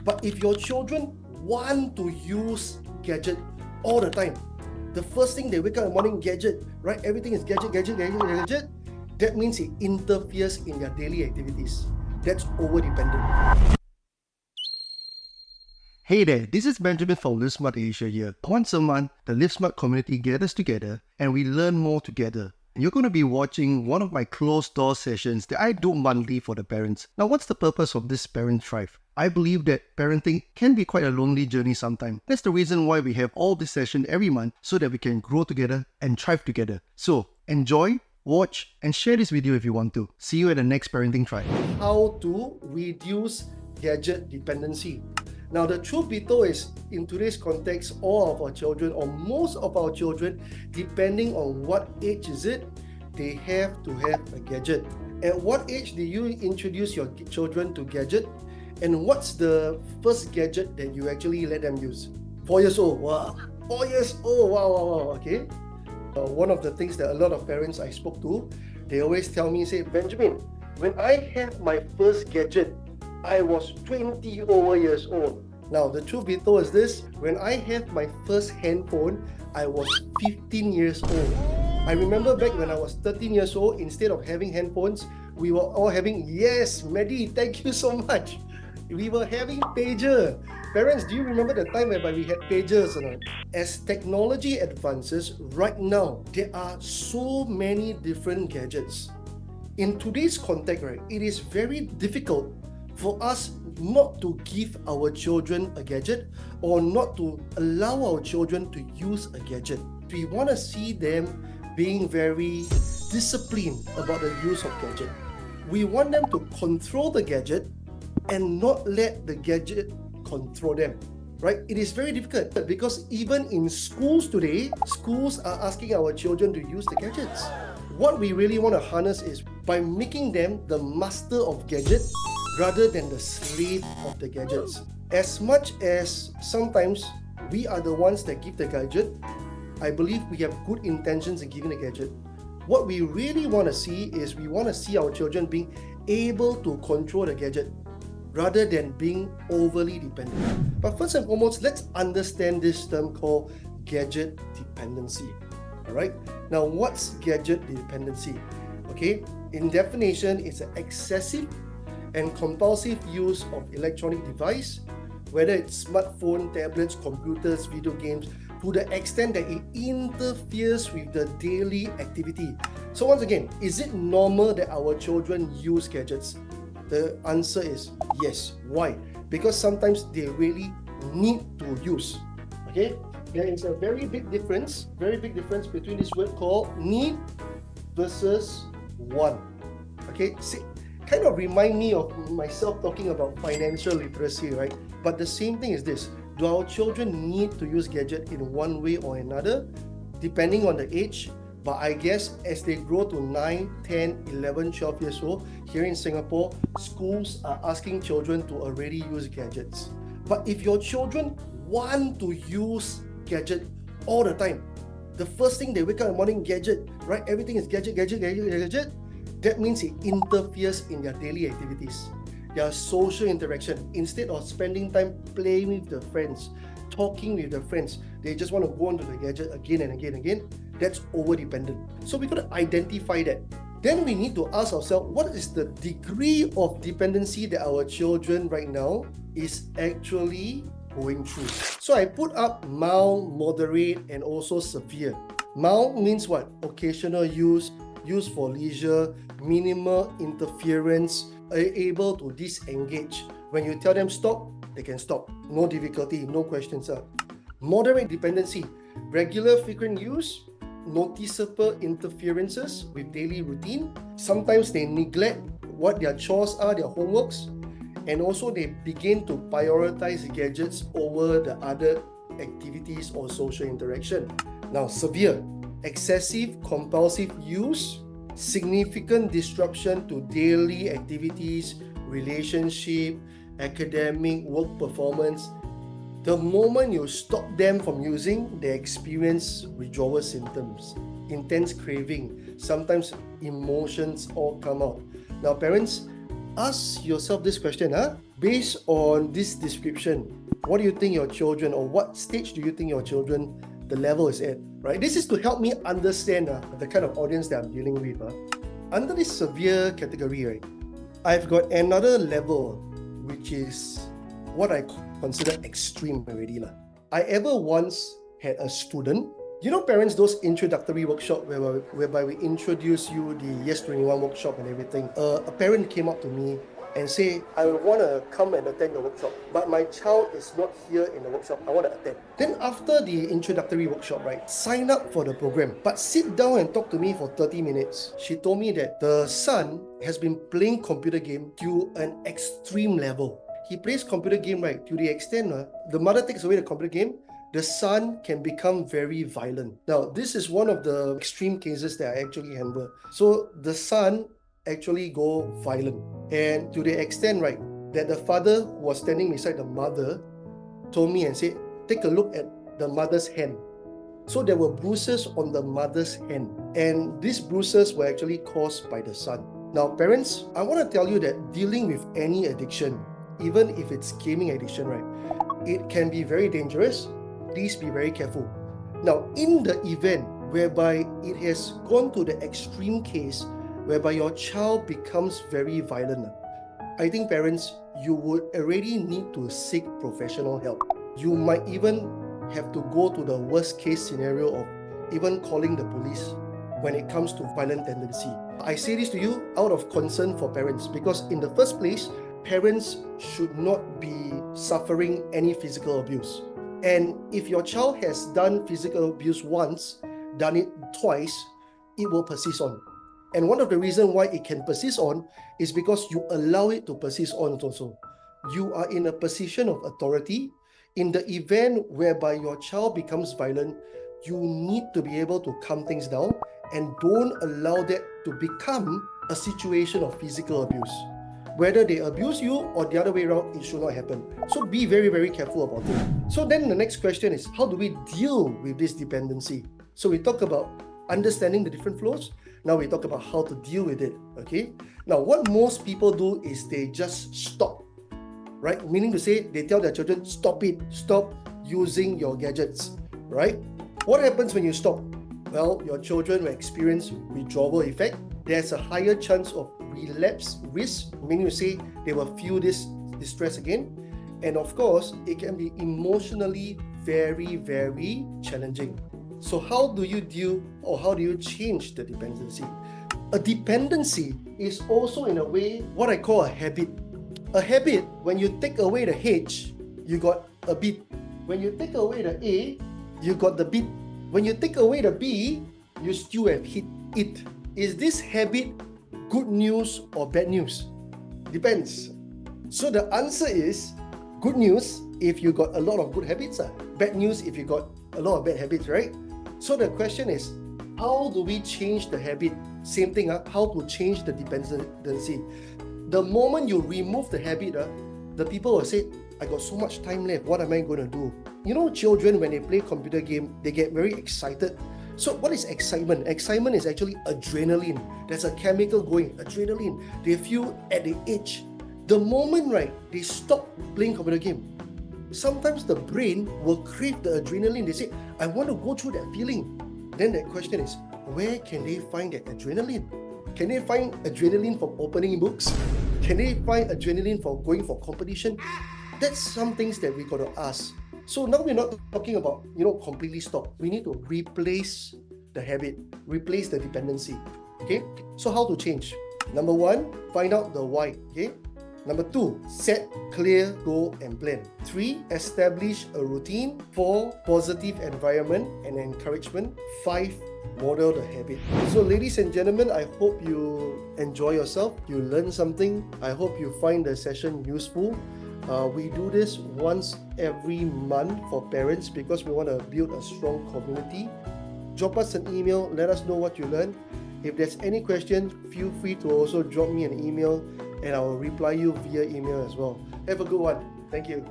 But if your children want to use gadget all the time, the first thing they wake up in the morning, gadget, right? Everything is gadget, gadget, gadget, gadget. That means it interferes in their daily activities. That's over-dependent. Hey there, this is Benjamin from LiveSmart Asia here. Once a month, the LiveSmart community gathers together and we learn more together. You're going to be watching one of my closed-door sessions that I do monthly for the parents. Now, what's the purpose of this Parent Thrive? I believe that parenting can be quite a lonely journey sometimes. That's the reason why we have all this session every month so that we can grow together and thrive together. So, enjoy, watch, and share this video if you want to. See you at the next Parenting Thrive. How to reduce gadget dependency. Now, the truth be told is, in today's context, all of our children, or most of our children, depending on what age is it, they have to have a gadget. At what age do you introduce your children to gadget? And what's the first gadget that you actually let them use? 4 years old. Wow. 4 years old. Wow. Okay. One of the things that a lot of parents I spoke to, they always tell me, say, Benjamin, when I had my first gadget, I was 20 over years old. Now, the truth be told is this, when I had my first handphone, I was 15 years old. I remember back when I was 13 years old, instead of having handphones, we were all having, yes, Maddie, thank you so much. We were having pager. Parents, do you remember the time whereby we had pagers or not? As technology advances, right now, there are so many different gadgets. In today's context, right, it is very difficult for us not to give our children a gadget or not to allow our children to use a gadget. We want to see them being very disciplined about the use of gadget. We want them to control the gadget and not let the gadget control them, right? It is very difficult because even in schools today, schools are asking our children to use the gadgets. What we really want to harness is by making them the master of gadget rather than the slave of the gadgets. As much as sometimes we are the ones that give the gadget, I believe we have good intentions in giving the gadget. What we really want to see is we want to see our children being able to control the gadget rather than being overly dependent. But first and foremost, let's understand this term called gadget dependency. Alright, now what's gadget dependency? Okay, in definition, it's an excessive and compulsive use of electronic device, whether it's smartphone, tablets, computers, video games, to the extent that it interferes with the daily activity. So once again, is it normal that our children use gadgets? The answer is yes. Why? Because sometimes they really need to use. Okay? There is a very big difference between this word called need versus want. Okay? See, kind of remind me of myself talking about financial literacy, right? But the same thing is this. Do our children need to use gadget in one way or another, depending on the age? But I guess as they grow to 9, 10, 11, 12 years old, here in Singapore, schools are asking children to already use gadgets. But if your children want to use gadget all the time, the first thing they wake up in the morning, gadget, right? Everything is gadget, gadget, gadget, gadget. That means it interferes in their daily activities, their social interaction. Instead of spending time playing with their friends, talking with their friends, they just want to go onto the gadget again and again and again. That's over-dependent. So we got to identify that. Then we need to ask ourselves, what is the degree of dependency that our children right now is actually going through? So I put up mild, moderate, and also severe. Mild means what? Occasional use, use for leisure, minimal interference, able to disengage. When you tell them stop, they can stop. No difficulty, no questions. Moderate dependency, regular frequent use, noticeable interferences with daily routine. Sometimes they neglect what their chores are, their homeworks, and also they begin to prioritize gadgets over the other activities or social interaction. Now, severe, excessive compulsive use, significant disruption to daily activities, relationship, academic, work performance. The moment you stop them from using, they experience withdrawal symptoms, intense craving, sometimes emotions all come out. Now parents, ask yourself this question, based on this description, what do you think your children, or what stage do you think your children, the level is at, right? This is to help me understand the kind of audience that I'm dealing with. Under this severe category, right, I've got another level, which is what I consider extreme already. I ever once had a student, you know, parents, those introductory workshop whereby we introduce you the Yes 21 workshop and everything. A parent came up to me and say, I want to come and attend the workshop, but my child is not here in the workshop. I want to attend. Then after the introductory workshop, right, sign up for the program, but sit down and talk to me for 30 minutes. She told me that the son has been playing computer game to an extreme level. He plays computer game, right, to the extent the mother takes away the computer game, the son can become very violent. Now, this is one of the extreme cases that I actually handle. So the son actually go violent, and to the extent, right, that the father who was standing beside the mother told me and said, take a look at the mother's hand. So there were bruises on the mother's hand, and these bruises were actually caused by the son. Now, parents, I want to tell you that dealing with any addiction, even if it's gaming addiction, right, it can be very dangerous. Please be very careful. Now, in the event whereby it has gone to the extreme case whereby your child becomes very violent, I think parents, you would already need to seek professional help. You might even have to go to the worst case scenario of even calling the police when it comes to violent tendency. I say this to you out of concern for parents, because in the first place, parents should not be suffering any physical abuse. And if your child has done physical abuse once, done it twice, it will persist on. And one of the reasons why it can persist on is because you allow it to persist on also. You are in a position of authority. In the event whereby your child becomes violent, you need to be able to calm things down and don't allow that to become a situation of physical abuse. Whether they abuse you or the other way around, it should not happen. So be very, very careful about it. So then the next question is, how do we deal with this dependency? So we talk about understanding the different flows. Now we talk about how to deal with it, okay? Now, what most people do is they just stop, right? Meaning to say, they tell their children, stop it, stop using your gadgets, right? What happens when you stop? Well, your children will experience withdrawal effect. There's a higher chance of relapse risk, meaning to say they will feel this distress again. And of course, it can be emotionally very, very challenging. So how do you deal, or how do you change the dependency? A dependency is also, in a way, what I call a habit. A habit, when you take away the H, you got a bit. When you take away the A, you got the bit. When you take away the B, you still have hit it. Is this habit good news or bad news? Depends. So the answer is good news if you got a lot of good habits. Bad news if you got a lot of bad habits, right? So the question is, how do we change the habit? Same thing, how to change the dependency. The moment you remove the habit, the people will say, I got so much time left, what am I going to do? You know, children, when they play computer game, they get very excited. So what is excitement? Excitement is actually adrenaline. There's a chemical going, adrenaline. They feel at the edge. The moment, right, they stop playing computer game, sometimes the brain will crave the adrenaline. They say, I want to go through that feeling. Then the question is, where can they find that adrenaline? Can they find adrenaline from opening books? Can they find adrenaline from going for competition? That's some things that we got to ask. So now we're not talking about, completely stop. We need to replace the habit, replace the dependency. Okay? So how to change? Number one, find out the why. Okay? Number two, set clear goal and plan. 3, establish a routine. 4, positive environment and encouragement. 5, model the habit. So ladies and gentlemen, I hope you enjoy yourself. You learn something. I hope you find the session useful. We do this once every month for parents because we want to build a strong community. Drop us an email. Let us know what you learned. If there's any questions, feel free to also drop me an email and I will reply you via email as well. Have a good one. Thank you.